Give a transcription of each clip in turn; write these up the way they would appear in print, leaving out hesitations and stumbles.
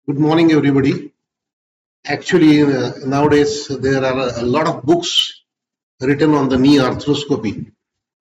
Good morning, everybody. Actually, nowadays there are a lot of books written on the knee arthroscopy,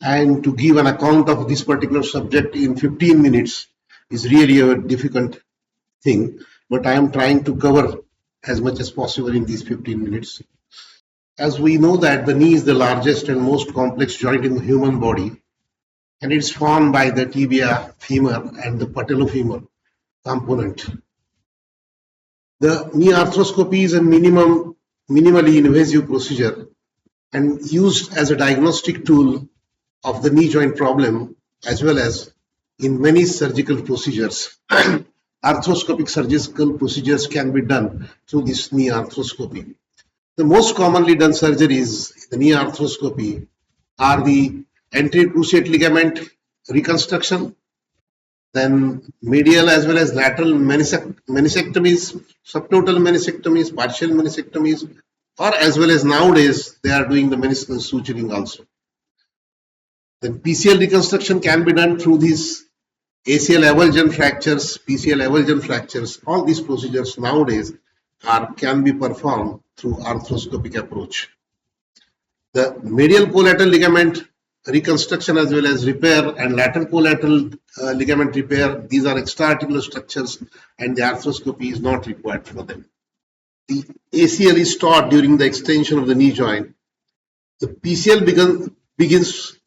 and to give an account of this particular subject in 15 minutes is really a difficult thing. But I am trying to cover as much as possible in these 15 minutes. As we know that the knee is the largest and most complex joint in the human body, and it's formed by the tibia, femur, and the patellofemur component. The knee arthroscopy is a minimally invasive procedure and used as a diagnostic tool of the knee joint problem as well as in many surgical procedures. Arthroscopic surgical procedures can be done through this knee arthroscopy. The most commonly done surgeries in the knee arthroscopy are the anterior cruciate ligament reconstruction, then medial as well as lateral meniscectomies, subtotal meniscectomies, partial meniscectomies, or as well as nowadays they are doing the meniscal suturing also. Then PCL reconstruction can be done through these ACL avulsion fractures, PCL avulsion fractures. All these procedures nowadays can be performed through arthroscopic approach. The medial collateral ligament reconstruction as well as repair and lateral collateral ligament repair, these are extra-articular structures and the arthroscopy is not required for them. The ACL is taught during the extension of the knee joint. The PCL begins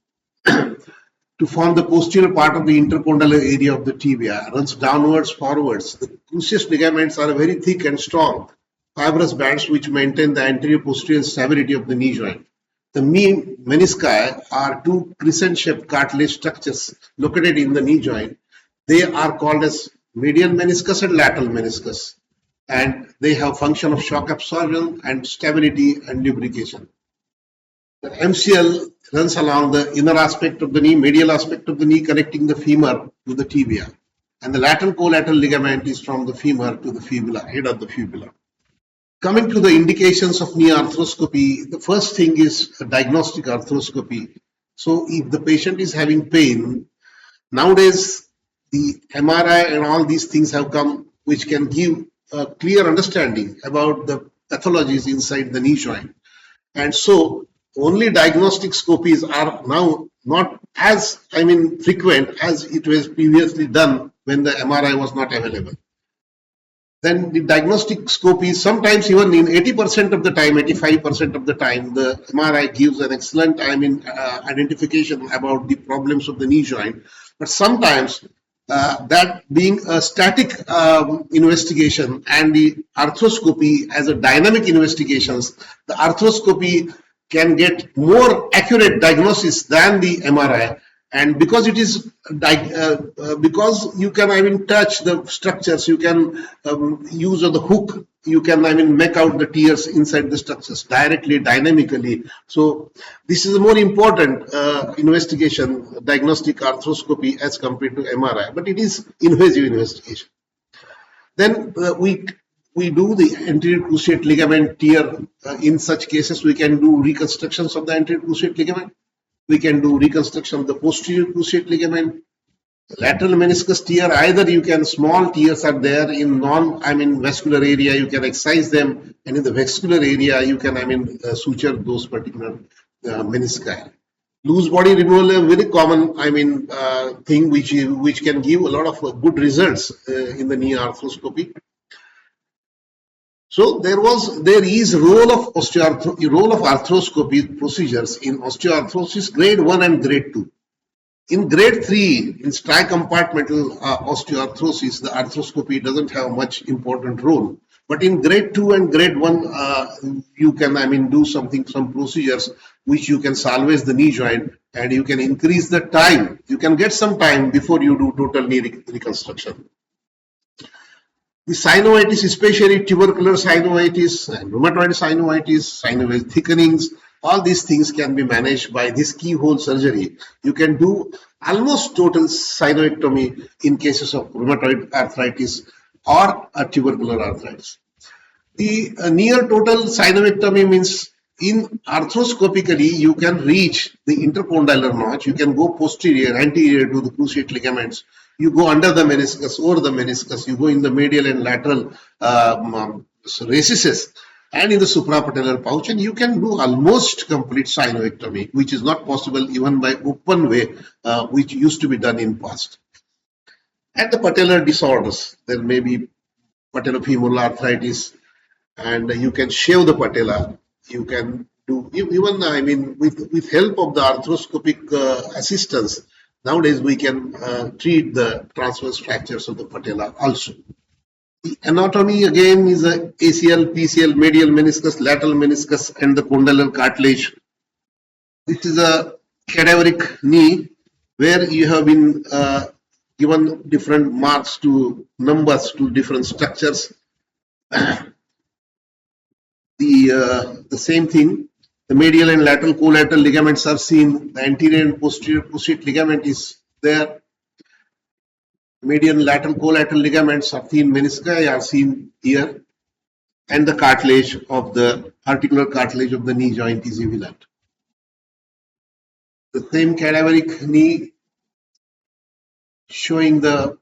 to form the posterior part of the intercondylar area of the tibia, runs downwards, forwards. The cruciate ligaments are very thick and strong, fibrous bands which maintain the anterior posterior stability of the knee joint. The menisci are two crescent-shaped cartilage structures located in the knee joint. They are called as medial meniscus and lateral meniscus, and they have function of shock absorption and stability and lubrication. The MCL runs along the inner aspect of the knee, medial aspect of the knee, connecting the femur to the tibia, and the lateral collateral ligament is from the femur to the fibula, head of the fibula. Coming to the indications of knee arthroscopy, the first thing is a diagnostic arthroscopy. So if the patient is having pain, nowadays the MRI and all these things have come which can give a clear understanding about the pathologies inside the knee joint. And so only diagnostic scopies are now not as frequent as it was previously done when the MRI was not available. Then the diagnostic scope is sometimes even in 80% of the time, 85% of the time, the MRI gives an excellent identification about the problems of the knee joint. But sometimes that being a static investigation and the arthroscopy as a dynamic investigations, the arthroscopy can get more accurate diagnosis than the MRI. And because it is because you can touch the structures, you can use the hook, you can make out the tears inside the structures directly, dynamically. So this is a more important investigation, diagnostic arthroscopy as compared to MRI, but it is invasive investigation. Then we do the anterior cruciate ligament tear. In such cases, we can do reconstructions of the anterior cruciate ligament. We can do reconstruction of the posterior cruciate ligament, lateral meniscus tear. Either you can, small tears are there in vascular area, you can excise them, and in the vascular area you can suture those particular menisci. Loose body removal is a very common thing which can give a lot of good results in the knee arthroscopy. So there is role of arthroscopy procedures in osteoarthrosis grade 1 and grade 2. In grade 3, in tri-compartmental osteoarthrosis, the arthroscopy doesn't have much important role. But in grade 2 and grade 1, you can do some procedures which you can salvage the knee joint and you can increase the time. You can get some time before you do total knee reconstruction. The synovitis, especially tubercular synovitis and rheumatoid synovitis, synovial thickenings, all these things can be managed by this keyhole surgery. You can do almost total synoectomy in cases of rheumatoid arthritis or a tubercular arthritis. The near total synoectomy means in arthroscopically you can reach the intercondylar notch, you can go posterior, anterior to the cruciate ligaments, You go under the meniscus, over the meniscus, you go in the medial and lateral recesses and in the suprapatellar pouch, and you can do almost complete synoectomy, which is not possible even by open way, which used to be done in past. And the patellar disorders, there may be patellofemoral arthritis, and you can shave the patella. You can do even, I mean, with help of the arthroscopic assistance. Nowadays, we can treat the transverse fractures of the patella also. The anatomy again is a ACL, PCL, medial meniscus, lateral meniscus, and the condylar cartilage. This is a cadaveric knee where you have been given different marks to numbers to different structures. The same thing. The medial and lateral collateral ligaments are seen. The anterior and posterior cruciate ligament is there. Medial and lateral collateral ligaments are seen. Menisci are seen here, and the cartilage of the articular cartilage of the knee joint is evident. The same cadaveric knee showing the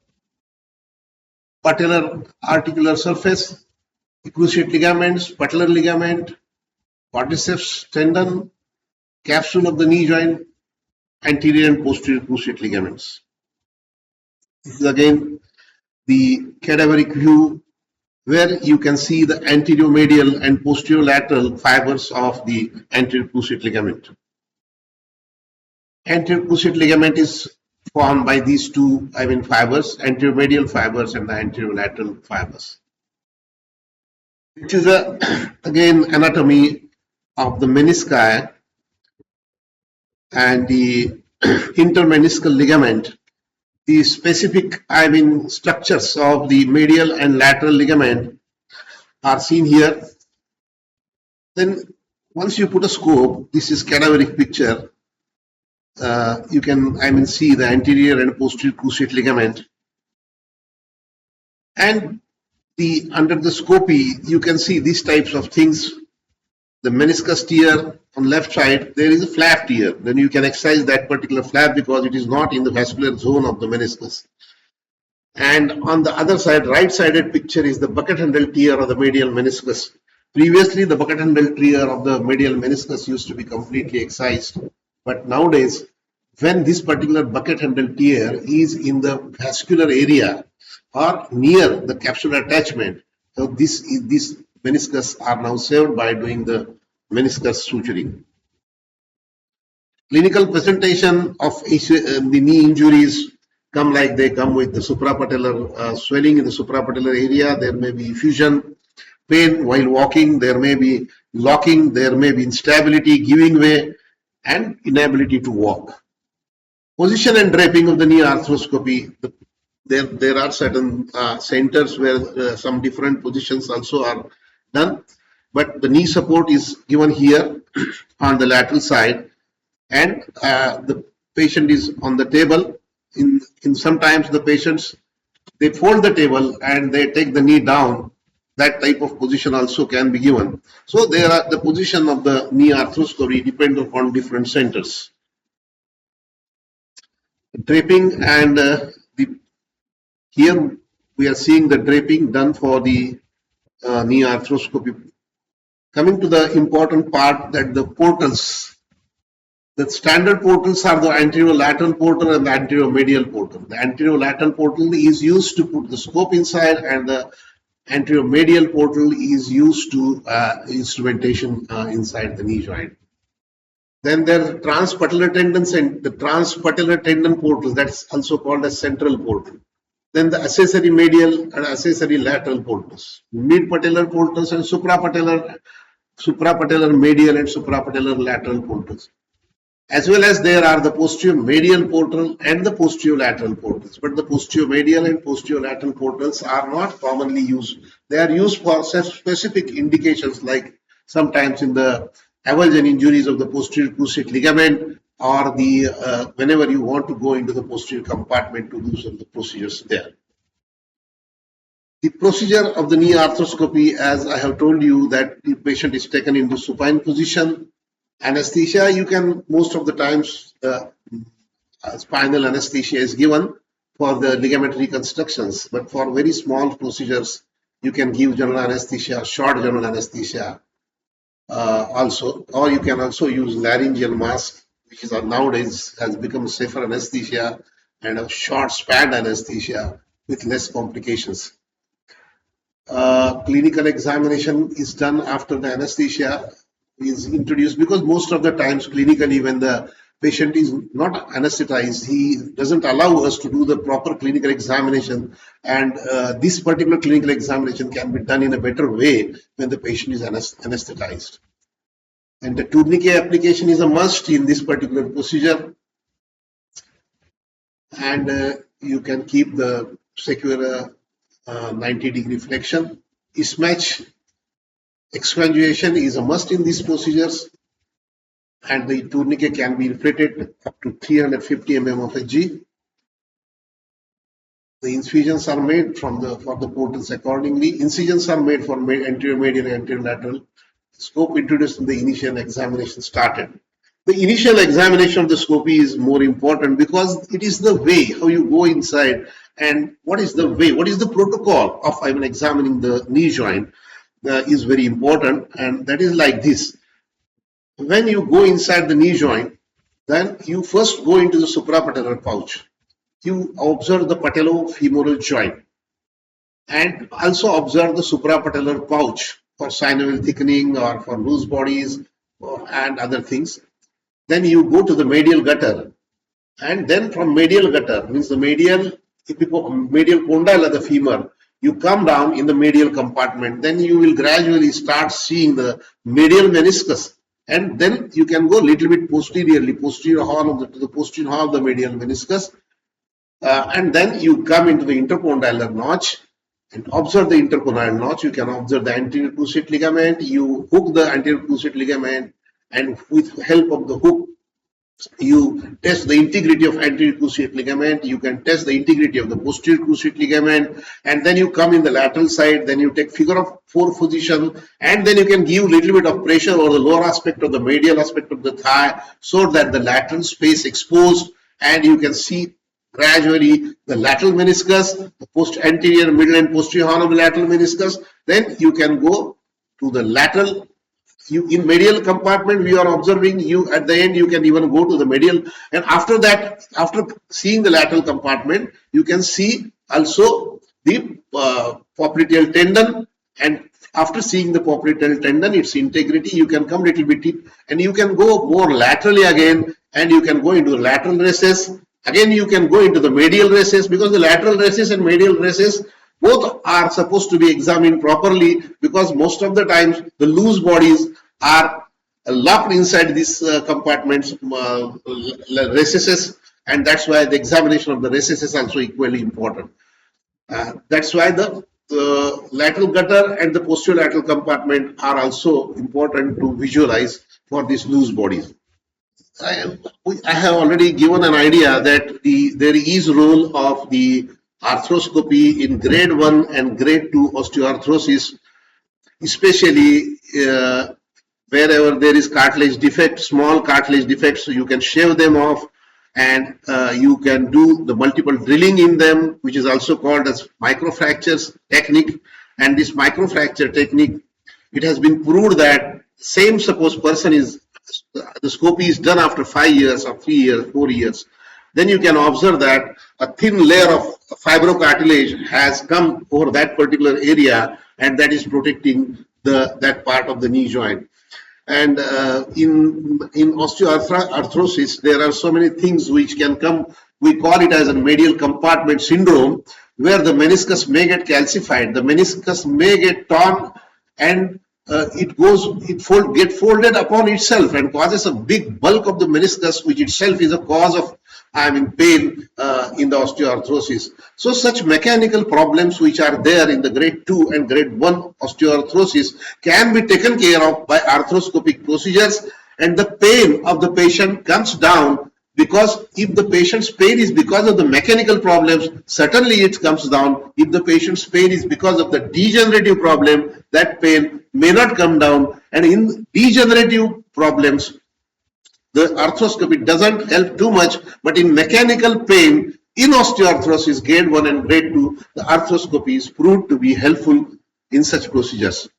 patellar articular surface, the cruciate ligaments, patellar ligament, quadriceps tendon, capsule of the knee joint, anterior and posterior cruciate ligaments. This is again the cadaveric view where you can see the anterior medial and posterior lateral fibers of the anterior cruciate ligament. Anterior cruciate ligament is formed by these two, fibers, anterior medial fibers and the anterior lateral fibers. Which is again anatomy of the menisci and the intermeniscal ligament. The specific, structures of the medial and lateral ligament are seen here. Then once you put a scope, this is cadaveric picture. You can, see the anterior and posterior cruciate ligament. And under the scopy, you can see these types of things. The meniscus tear on left side, there is a flap tear. Then you can excise that particular flap because it is not in the vascular zone of the meniscus. And on the other side, right-sided picture is the bucket handle tear of the medial meniscus. Previously, the bucket handle tear of the medial meniscus used to be completely excised. But nowadays, when this particular bucket handle tear is in the vascular area or near the capsular attachment, so these meniscus are now saved by doing the meniscus suturing. Clinical presentation of the knee injuries come like they come with the suprapatellar swelling in the suprapatellar area. There may be effusion, pain while walking, there may be locking, there may be instability, giving way, and inability to walk. Position and draping of the knee arthroscopy. There are certain centers where some different positions also are done, but the knee support is given here on the lateral side, and the patient is on the table. In sometimes the patients, they fold the table and they take the knee down. That type of position also can be given. So there are the position of the knee arthroscopy depends upon different centers. Draping and here we are seeing the draping done for the knee arthroscopy. Coming to the important part, that the portals, the standard portals are the anterior lateral portal and the anterior medial portal. The anterior lateral portal is used to put the scope inside, and the anterior medial portal is used to instrumentation inside the knee joint. Then there are transpatellar tendons and the transpatellar tendon portal, that's also called as central portal. Then the accessory medial and accessory lateral portals, mid-patellar portals and suprapatellar medial and suprapatellar lateral portals. As well as there are the posterior medial portal and the posterior lateral portals. But the posterior medial and posterior lateral portals are not commonly used. They are used for specific indications, like sometimes in the avulsion injuries of the posterior cruciate ligament, or the whenever you want to go into the posterior compartment to do some of the procedures there. The procedure of the knee arthroscopy, as I have told you, that the patient is taken into supine position. Anesthesia, you can most of the times spinal anesthesia is given, for the ligament reconstructions. But for very small procedures, you can give general anesthesia, short general anesthesia also, or you can also use laryngeal mask, which is nowadays has become safer anesthesia, and a short span anesthesia with less complications. Clinical examination is done after the anesthesia is introduced, because most of the times clinically when the patient is not anesthetized, he doesn't allow us to do the proper clinical examination, and this particular clinical examination can be done in a better way when the patient is anesthetized. And the tourniquet application is a must in this particular procedure, and you can keep the secure 90-degree flexion. Mismatch expanduation is a must in these procedures, and the tourniquet can be inflated up to 350 mm of Hg. The incisions are made for the portals accordingly. Incisions are made for anterior medial and anterior lateral. Scope introduced in the initial examination started. The initial examination of the scopy is more important because it is the way how you go inside, and what is the way, what is the protocol of examining the knee joint is very important, and that is like this. When you go inside the knee joint, then you first go into the suprapatellar pouch. You observe the patellofemoral joint and also observe the suprapatellar pouch for synovial thickening or for loose bodies and other things. Then you go to the medial gutter, and then from medial gutter, means the medial condyle of the femur, you come down in the medial compartment. Then you will gradually start seeing the medial meniscus, and then you can go a little bit posteriorly, posterior horn of the posterior horn of the medial meniscus, and then you come into the intercondylar notch and observe the intercondylar notch. You can observe the anterior cruciate ligament. You hook the anterior cruciate ligament, and with help of the hook, you test the integrity of anterior cruciate ligament. You can test the integrity of the posterior cruciate ligament, and then you come in the lateral side. Then you take figure of 4 position, and then you can give little bit of pressure over the lower aspect of the medial aspect of the thigh, so that the lateral space exposed, and you can see gradually the lateral meniscus, the anterior, middle, and posterior horn of the lateral meniscus. Then you can go to the lateral. In medial compartment, we are observing you at the end. You can even go to the medial, and after that, after seeing the lateral compartment, you can see also the popliteal tendon, and after seeing the popliteal tendon, its integrity, you can come little bit deep, and you can go more laterally again, and you can go into the lateral recess. Again, you can go into the medial recess, because the lateral recess and medial recess both are supposed to be examined properly, because most of the times the loose bodies are locked inside these compartments, recesses, and that's why the examination of the recesses is also equally important. That's why the lateral gutter and the posterolateral compartment are also important to visualize for these loose bodies. I have already given an idea that there is role of the arthroscopy in grade 1 and grade 2 osteoarthrosis, especially wherever there is cartilage defect, small cartilage defects, so you can shave them off, and you can do the multiple drilling in them, which is also called as microfractures technique. And this microfracture technique, it has been proved that same suppose person is, the scopy is done after 5 years or 3 years, 4 years, then you can observe that a thin layer of fibrocartilage has come over that particular area, and that is protecting that part of the knee joint. And in osteoarthrosis, there are so many things which can come. We call it as a medial compartment syndrome, where the meniscus may get calcified, the meniscus may get torn, and it get folded upon itself and causes a big bulk of the meniscus, which itself is a cause of pain in the osteoarthrosis. So such mechanical problems which are there in the grade 2 and grade 1 osteoarthrosis can be taken care of by arthroscopic procedures, and the pain of the patient comes down, because if the patient's pain is because of the mechanical problems, certainly it comes down. If the patient's pain is because of the degenerative problem, that pain may not come down, and in degenerative problems, the arthroscopy doesn't help too much, but in mechanical pain, In osteoarthrosis grade 1 and grade 2, the arthroscopy is proved to be helpful in such procedures.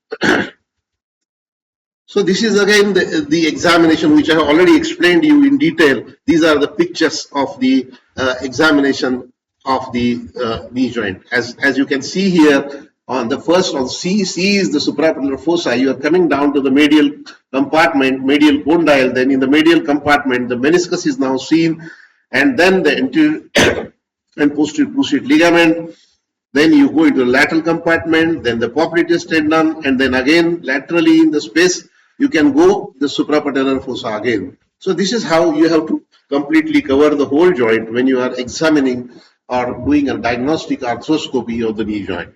So this is again the examination which I have already explained you in detail. These are the pictures of the examination of the knee joint. As you can see here on the first on C is the suprapatellar fossa. You are coming down to the medial compartment, medial condyle. Then in the medial compartment, the meniscus is now seen, and then the anterior and posterior cruciate ligament. Then you go into the lateral compartment, then the popliteus tendon, and then again laterally in the space you can go the suprapatellar fossa again. So this is how you have to completely cover the whole joint when you are examining or doing a diagnostic arthroscopy of the knee joint.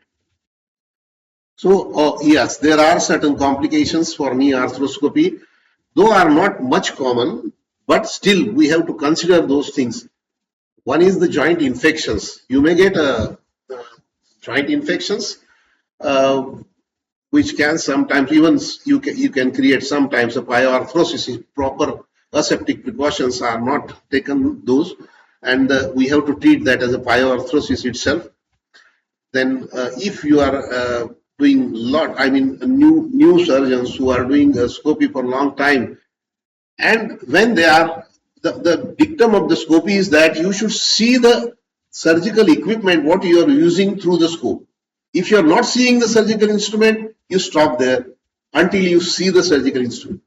So yes, there are certain complications for knee arthroscopy, though are not much common, but still we have to consider those things. One is the joint infections. You may get joint infections, which can sometimes even you can create sometimes a pyoarthrosis if proper aseptic precautions are not taken those, and we have to treat that as a pyoarthrosis itself. Then if you are doing new surgeons who are doing scopy for a long time, and when they are the dictum of the scopy is that you should see the surgical equipment what you are using through the scope. If you are not seeing the surgical instrument, you stop there until you see the surgical instrument,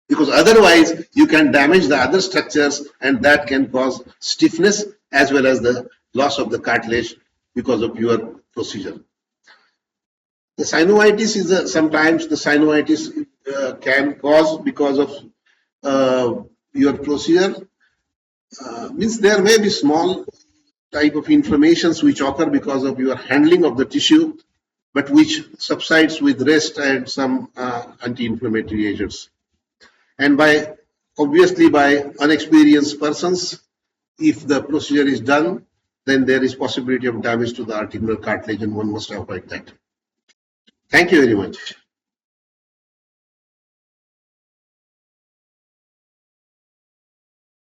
because otherwise you can damage the other structures and that can cause stiffness as well as the loss of the cartilage because of your procedure. The synovitis is sometimes the synovitis can cause because of your procedure. Means there may be small type of inflammations which occur because of your handling of the tissue, but which subsides with rest and some anti-inflammatory agents. And obviously by unexperienced persons, if the procedure is done, then there is possibility of damage to the articular cartilage, and one must avoid that. Thank you very much.